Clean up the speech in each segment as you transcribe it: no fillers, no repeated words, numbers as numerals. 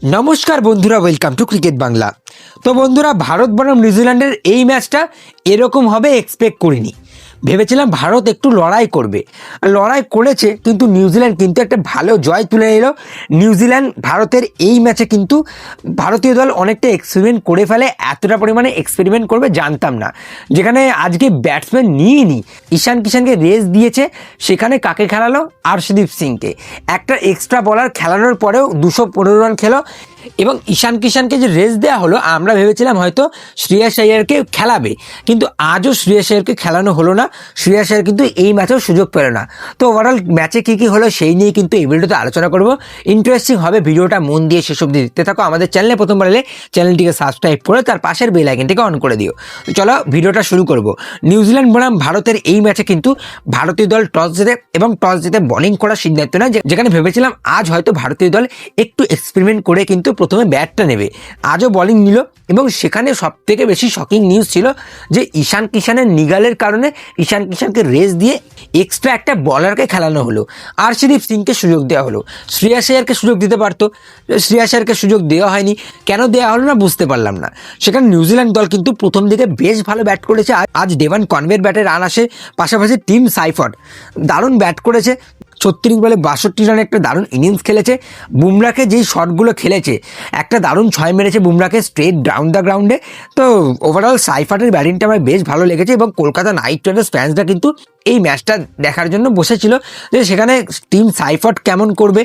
নমস্কার বন্ধুরা, welcome to cricket Bangla. তো বন্ধুরা, ভারত বনাম নিউজিল্যান্ডের এই ম্যাচটা এরকম হবে এক্সপেক্ট করিনি। ভেবেছিলাম ভারত একটু লড়াই করবে, লড়াই করেছে, কিন্তু নিউজিল্যান্ড কিন্তু একটা ভালো জয় তুলে নিল। নিউজিল্যান্ড ভারতের এই ম্যাচে কিন্তু ভারতীয় দল অনেকটা এক্সপেরিমেন্ট করে ফেলে। এতটা পরিমাণে এক্সপেরিমেন্ট করবে জানতাম না। যেখানে আজকে ব্যাটসম্যান নিয়েনি, ঈশান কিষানকে রেস দিয়েছে, সেখানে কাকে খেলালো? আর্শদীপ সিংকে। একটা এক্সট্রা বলার খেলানোর পরেও 215 রান খেলো। এবং ঈশান কিষানকে যে রেস দেওয়া হলো, আমরা ভেবেছিলাম হয়তো শ্রেয়াস আইয়ারকে খেলাবে, কিন্তু আজও শ্রেয়াস আইয়ারকে খেলানো হলো না। শ্রেয়াস আইয়ার কিন্তু এই ম্যাচেও সুযোগ পেল না। তো ওভারঅল ম্যাচে কী কী হলো সেই নিয়ে কিন্তু এই ভিডিওতে আলোচনা করব। ইন্টারেস্টিং হবে, ভিডিওটা মন দিয়ে শেষ অবধি দেখতে থাকো। আমাদের চ্যানেলে প্রথমবার এলে চ্যানেলটিকে সাবস্ক্রাইব করে তার পাশের বেল আইকনটিকে অন করে দিও। তো চলো ভিডিওটা শুরু করব। নিউজিল্যান্ড বনাম ভারতের এই ম্যাচে কিন্তু ভারতীয় দল টস জেতে এবং টস জিতে বোলিং করার সিদ্ধান্ত নেয়। যেখানে ভেবেছিলাম আজ হয়তো ভারতীয় দল একটু এক্সপেরিমেন্ট করে কিন্তু প্রথমে ব্যাটটা নেবে, আজও বোলিং নিল। এবং সেখানে সবথেকে বেশি শকিং নিউজ ছিল যে ঈশান কিষানের নিগালের কারণে ঈশান কিষানকে রেস দিয়ে এক্সট্রা একটা বলারকে খেলানো হলো, আর্শদীপ সিংকে সুযোগ দেওয়া হলো। শ্রেয়াস আইয়ারকে সুযোগ দিতে পারতো, শ্রেয়াস আইয়ারকে সুযোগ দেওয়া হয়নি। কেন দেওয়া হলো না বুঝতে পারলাম না। সেখানে নিউজিল্যান্ড দল কিন্তু প্রথম দিকে বেশ ভালো ব্যাট করেছে। আজ ডেভান কনওয়ের ব্যাটে রান আসে, পাশাপাশি টিম সাইফার্ট দারুণ ব্যাট করেছে। 36 বলে 62 রানে একটা দারুণ ইনিংস খেলেছে। বুমরাকে যেই শটগুলো খেলেছে, একটা দারুণ 6 মেরেছে বুমরাকে স্ট্রেট ডাউন দ্য গ্রাউন্ডে। তো ওভারঅল সাইফার্টের ব্যাটিংটা আমার বেশ ভালো লেগেছে। এবং কলকাতা নাইট রাইডার্স ফ্যান্সরা কিন্তু এই ম্যাচটা দেখার জন্য বসেছিল যে সেখানে টিম সাইফার্ট কেমন করবে,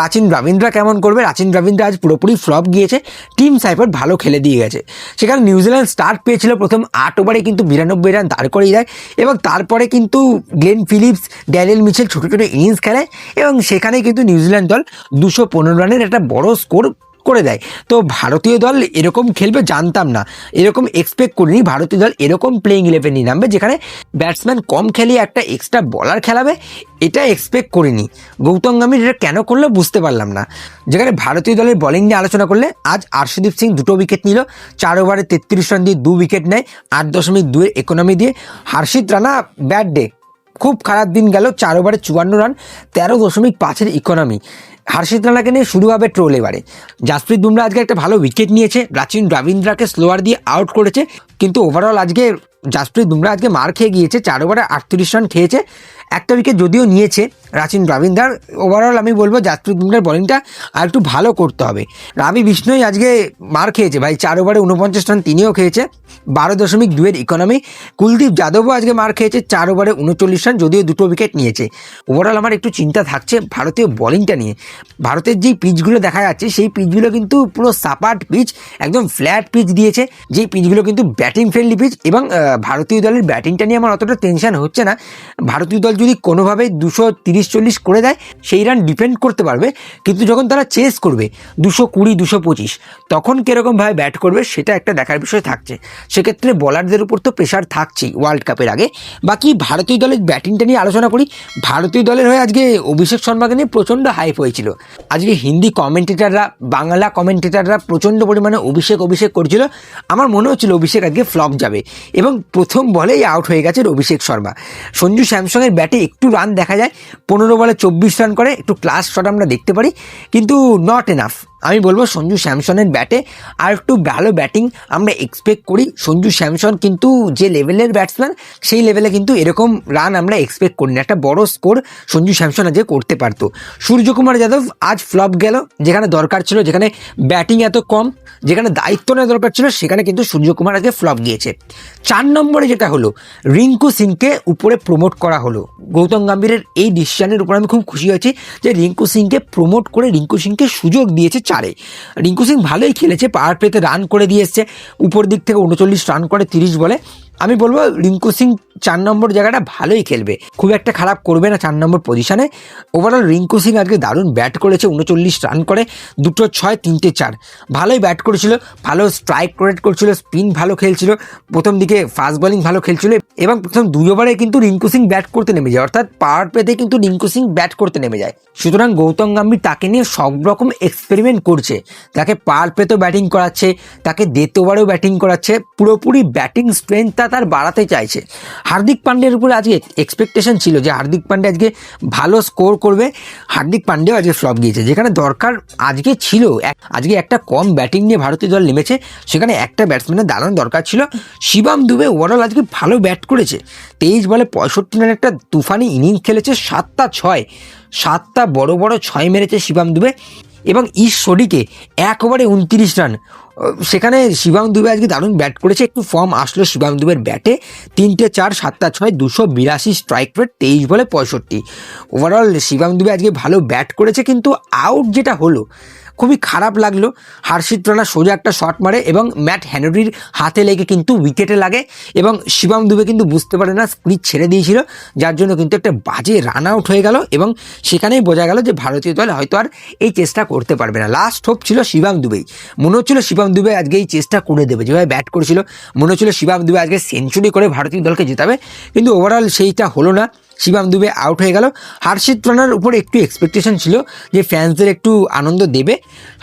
রাচিন রবীন্দ্রা কেমন করবে। রাচিন রবীন্দ্রা আজ পুরোপুরি ফ্লপ গিয়েছে, টিম সাইফার্ট ভালো খেলে দিয়ে গেছে। সেখানে নিউজিল্যান্ড স্টার্ট পেয়েছিল, প্রথম 8 ওভারে কিন্তু 92 রান দাঁড় করিয়ে দেয়। এবং তারপরে কিন্তু গ্লেন ফিলিপস, ড্যানিয়েল মিচেল ছোটো ছোটো ইনিংস খেলায় এবং সেখানে কিন্তু নিউজিল্যান্ড দল 215 রানের একটা বড় স্কোর করে দেয়। তো ভারতীয় দল এরকম খেলবে জানতাম না, এরকম এক্সপেক্ট করিনি। ভারতীয় দল এরকম প্লেইং 11 নিয়ে নামবে, যেখানে ব্যাটসম্যান কম খেলিয়ে একটা এক্সট্রা বলার খেলাবে, এটা এক্সপেক্ট করিনি। গৌতম গম্ভীর এটা কেন করলো বুঝতে পারলাম না। যেখানে ভারতীয় দলের বোলিং নিয়ে আলোচনা করলে, আজ আর্শদীপ সিং 2 উইকেট নিল, 4 ওভারে 33 রান দিয়ে 2 উইকেট নেয়, 8.2 ইকোনমি দিয়ে। হর্ষিত রানা ব্যাড ডে, খুব খারাপ দিন গেল, 4 ওভারে 54 রান, 13.5 ইকোনমি। হর্ষিত রানাকে নিয়ে শুরু হবে ট্রোল এবারে। জাসপ্রীত বুমরা আজকে একটা ভালো উইকেট নিয়েছে, রাচিন রবীন্দ্রাকে স্লোয়ার দিয়ে আউট করেছে। কিন্তু ওভারঅল আজকে জাসপ্রীত বুমরা আজকে মার খেয়ে গিয়েছে, 4 ওভারে 38 রান খেয়েছে, একটা উইকেট যদিও নিয়েছে রাচিন রবীন্দ্রার। ওভারঅল আমি বলবো জাসপ্রীত বুমরার বোলিংটা আর একটু ভালো করতে হবে। রাবি বিষ্ণই আজকে মার খেয়েছে ভাই, 4 ওভারে 49 রান তিনিও খেয়েছে, 12.2 ইকোনমি। কুলদীপ যাদবও আজকে মার খেয়েছে, 4 ওভারে 39 রান, যদিও 2 উইকেট নিয়েছে। ওভারঅল আমার একটু চিন্তা থাকছে ভারতীয় বোলিংটা নিয়ে। ভারতের যেই পিচগুলো দেখা যাচ্ছে সেই পিচগুলো কিন্তু পুরো সাপাট পিচ, একদম ফ্ল্যাট পিচ দিয়েছে, যেই পিচগুলো কিন্তু ব্যাটিং ফ্রেন্ডলি পিচ। এবং ভারতীয় দলের ব্যাটিংটা নিয়ে আমার অতটা টেনশন হচ্ছে না। ভারতীয় দল যদি কোনোভাবে 230-40 করে দেয় সেই রান ডিফেন্ড করতে পারবে, কিন্তু যখন তারা চেস করবে 220-225, তখন কীরকমভাবে ব্যাট করবে সেটা একটা দেখার বিষয় থাকছে। সেক্ষেত্রে বলারদের উপর তো প্রেশার থাকছেই ওয়ার্ল্ড কাপের আগে। বাকি ভারতীয় দলের ব্যাটিংটা নিয়ে আলোচনা করি। ভারতীয় দলের হয়ে আজকে অভিষেক শর্মাকে নিয়ে প্রচণ্ড হাইপ হয়েছিল। আজকে হিন্দি কমেন্টেটাররা, বাংলা কমেন্টেটাররা প্রচণ্ড পরিমাণে অভিষেক করছিল। আমার মনে হচ্ছিল অভিষেক আজকে ফ্লপ যাবে, এবং প্রথম বলেই আউট হয়ে গেছে অভিষেক শর্মা। সঞ্জু স্যামসংয়ের ব্যাটে একটু রান দেখা যায়, 15 বলে 24 রান করে, একটু ক্লাস শট আমরা দেখতে পারি, কিন্তু নট এনাফ। আমি বলবো সঞ্জু স্যামসনের ব্যাটে আর একটু ভালো ব্যাটিং আমরা এক্সপেক্ট করি। সঞ্জু স্যামসন কিন্তু যে লেভেলের ব্যাটসম্যান, সেই লেভেলে কিন্তু এরকম রান আমরা এক্সপেক্ট করি না। একটা বড় স্কোর সঞ্জু স্যামসন আজকে করতে পারতো। সূর্যকুমার যাদব আজ ফ্লপ গেল, যেখানে দরকার ছিল, যেখানে ব্যাটিং এত কম, যেখানে দায়িত্ব নেওয়া দরকার ছিল, সেখানে কিন্তু সূর্যকুমার আজকে ফ্লপ গিয়েছে। 4 নম্বরে যেটা হলো, রিঙ্কু সিংকে উপরে প্রমোট করা হলো। গৌতম গম্ভীরের এই ডিসিশনের উপর আমি খুব খুশি হয়েছি যে রিঙ্কু সিংকে প্রমোট করে রিঙ্কু সিংকে সুযোগ দিয়েছে 4-এ। রিঙ্কু সিং ভালোই খেলেছে, পাওয়ার প্লেতে রান করে দিয়ে এসছে, উপর দিক থেকে 39 রান করে 30 বলে। আমি বলবো রিঙ্কু সিং 4 নম্বর জায়গাটা ভালোই খেলবে, খুব একটা খারাপ করবে না 4 নম্বর পজিশনে। ওভারঅল রিঙ্কু সিং আজকে দারুণ ব্যাট করেছে, 39 রান করে, 2 6 3 4, ভালোই ব্যাট করেছিল, ভালো স্ট্রাইক রেট করছিল, স্পিন ভালো খেলছিল, প্রথম দিকে ফাস্ট বোলিং ভালো খেলছিল। এবং প্রথম 2 ওভারে কিন্তু রিঙ্কু সিং ব্যাট করতে নেমে যায়, অর্থাৎ পাওয়ার প্লেতে কিন্তু রিঙ্কু সিং ব্যাট করতে নেমে যায়। সুতরাং গৌতম গম্ভীর তাকে নিয়ে সব রকম এক্সপেরিমেন্ট করছে, তাকে পাওয়ার প্লেতেও ব্যাটিং করাচ্ছে, তাকে ডেথ ওভারেও ব্যাটিং করাচ্ছে, পুরোপুরি ব্যাটিং স্ট্রেংথটা তার বাড়াতে চাইছে। হার্দিক পান্ডিয়ার উপরে আজকে এক্সপেকটেশন ছিল যে হার্দিক পান্ডিয়া আজকে ভালো স্কোর করবে, হার্দিক পান্ডিয়াও আজকে ফ্লপ গিয়েছে। যেখানে দরকার আজকে ছিল, আজকে একটা কম ব্যাটিং নিয়ে ভারতীয় দল নেমেছে, সেখানে একটা ব্যাটসম্যানের দাঁড়ানো দরকার ছিল। শিবম দুবে ওভারঅল আজকে ভালো ব্যাট করেছে, 23 বলে 65 রানের একটা তুফানি ইনিংস খেলেছে, 7টা বড় বড় 6 মেরেছে শিবম দুবে। এবং ঈশ্বরীকে 1 ওভারে 29 রান, সেখানে শিবম দুবে আজকে দারুণ ব্যাট করেছে। একটু ফর্ম আসলো শিবম দুবের ব্যাটে, 3টে 4, 7টা 6, 282 স্ট্রাইক রেট, 23 বলে 65। ওভারঅল শিবম দুবে আজকে ভালো ব্যাট করেছে, কিন্তু আউট যেটা হলো খুবই খারাপ লাগলো। হর্ষিত রানা সোজা একটা শট মারে এবং ম্যাট হেনরির হাতে লেগে কিন্তু উইকেটে লাগে, এবং শিবম দুবে কিন্তু বুঝতে পারে না, স্ক্রিজ ছেড়ে দিয়েছিল, যার জন্য কিন্তু একটা বাজে রান আউট হয়ে গেল। এবং সেখানেই বোঝা গেল যে ভারতীয় দল হয়তো আর এই চেষ্টা করতে পারবে না। লাস্ট হোপ ছিল শিবম দুবেই, মনে হচ্ছিল শিবম দুবে আজকে এই চেষ্টা করে দেবে, যেভাবে ব্যাট করেছিল মনে হচ্ছিল শিবম দুবে আজকে সেঞ্চুরি করে ভারতীয় দলকে জেতাবে, কিন্তু ওভারঅল সেইটা হলো না, শিবম দুবে আউট হয়ে গেল। হর্ষিত রানার উপর একটু এক্সপেকটেশন ছিল যে ফ্যান্সদের একটু আনন্দ দেবে,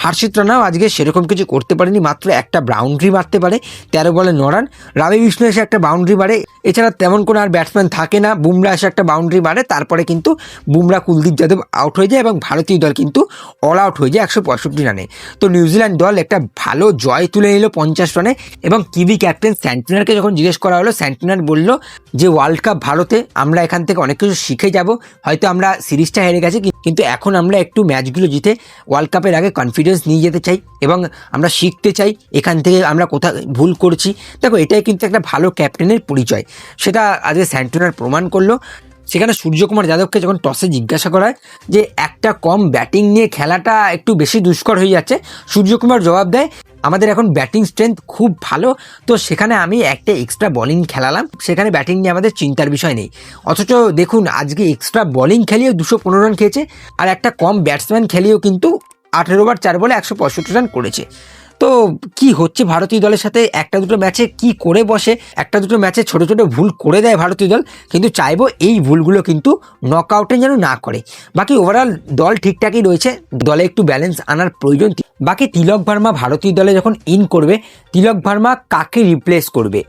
হর্ষিত রানাও আজকে সেরকম কিছু করতে পারেনি, মাত্র একটা বাউন্ডারি মারতে পারে, 13 বলে 9 রান। রবি বিষ্ণু এসে একটা বাউন্ডারি মারে, এছাড়া তেমন কোনো আর ব্যাটসম্যান থাকে না। বুমরা এসে একটা বাউন্ডারি মারে, তারপরে কিন্তু বুমরা কুলদীপ যাদব আউট হয়ে যায় এবং ভারতীয় দল কিন্তু অল আউট হয়ে যায় 165 রানে। তো নিউজিল্যান্ড দল একটা ভালো জয় তুলে নিল 50 রানে। এবং কিউবি ক্যাপ্টেন স্যান্টনারকে যখন জিজ্ঞেস করা হলো, স্যান্টনার বলল যে ওয়ার্ল্ড কাপ ভারতে, আমরা এখান থেকে অনেক কিছু শিখে যাব, হয়তো আমরা সিরিজটা হেরে গেছি কিন্তু এখন আমরা একটু ম্যাচগুলো জিতে ওয়ার্ল্ড কাপের আগে কনফিডেন্স নিয়ে যেতে চাই এবং আমরা শিখতে চাই এখান থেকে আমরা কোথায় ভুল করছি। দেখো, এটাই কিন্তু একটা ভালো ক্যাপ্টেনের পরিচয়, সেটা আজকে স্যান্টনার প্রমাণ করলো। সেখানে সূর্যকুমার যাদবকে যখন টসে জিজ্ঞাসা করা হয় যে একটা কম ব্যাটিং নিয়ে খেলাটা একটু বেশি দুষ্কর হয়ে যাচ্ছে, সূর্যকুমার জবাব দেয়, আমাদের এখন ব্যাটিং স্ট্রেংথ খুব ভালো, তো সেখানে আমি একটা এক্সট্রা বোলিং খেলালাম, সেখানে ব্যাটিং নিয়ে আমাদের চিন্তার বিষয় নেই। অথচ দেখুন, আজকে এক্সট্রা বোলিং খেলিয়েও 215 রান খেয়েছে, আর একটা কম ব্যাটসম্যান খেলিয়েও কিন্তু 18 ওভার 4 বলে 165 রান করেছে। তো কি হচ্ছে ভারতীয় দলের সাথে, একটা দুটো ম্যাচে কি করে বসে, একটা দুটো ম্যাচে ছোট ছোট ভুল করে দেয় ভারতীয় দল, কিন্তু চাইবো এই ভুলগুলো কিন্তু নকআউটে যেন না করে। বাকি ওভারঅল দল ঠিকঠাকই রয়েছে, দলে একটু ব্যালেন্স আনার প্রয়োজন। বাকি তিলক ভার্মা ভারতীয় দলে যখন ইন করবে, তিলক ভার্মা কাকে রিপ্লেস করবে?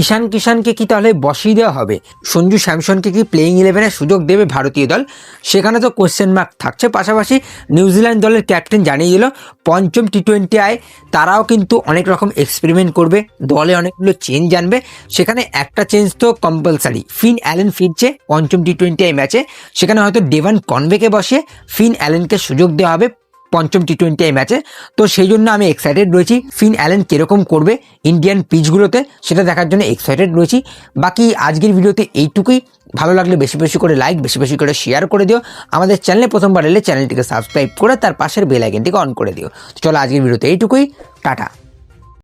ঈশান কিষানকে কি তাহলে বসিয়ে দেওয়া হবে? সঞ্জু স্যামসনকে কি প্লেইং 11-এ সুযোগ দেবে ভারতীয় দল? সেখানে তো কোশ্চেন মার্ক থাকছে। পাশাপাশি নিউজিল্যান্ড দলের ক্যাপ্টেন জানিয়ে দিল পঞ্চম টি-20 আয় তারাও কিন্তু অনেক রকম এক্সপেরিমেন্ট করবে, দলে অনেকগুলো চেঞ্জ আনবে। সেখানে একটা চেঞ্জ তো কম্পালসারি, ফিন অ্যালেন ফিরছে পঞ্চম টি-20 আই ম্যাচে, সেখানে হয়তো ডেভান কনওয়েকে বসিয়ে ফিন অ্যালেনকে সুযোগ দেওয়া হবে পঞ্চম টি-20 আই ম্যাচে। তো সেই জন্য আমি এক্সাইটেড রয়েছি, ফিন অ্যালেন কীরকম করবে ইন্ডিয়ান পিচগুলোতে সেটা দেখার জন্য এক্সাইটেড রয়েছি। বাকি আজকের ভিডিওতে এইটুকুই। ভালো লাগলে বেশি বেশি করে লাইক, বেশি বেশি করে শেয়ার করে দিও। আমাদের চ্যানেলে প্রথমবার এলে চ্যানেলটিকে সাবস্ক্রাইব করে তার পাশের বেল আইকনটিকে অন করে দিও। তো চলো, আজকের ভিডিওতে এইটুকুই, টাটা।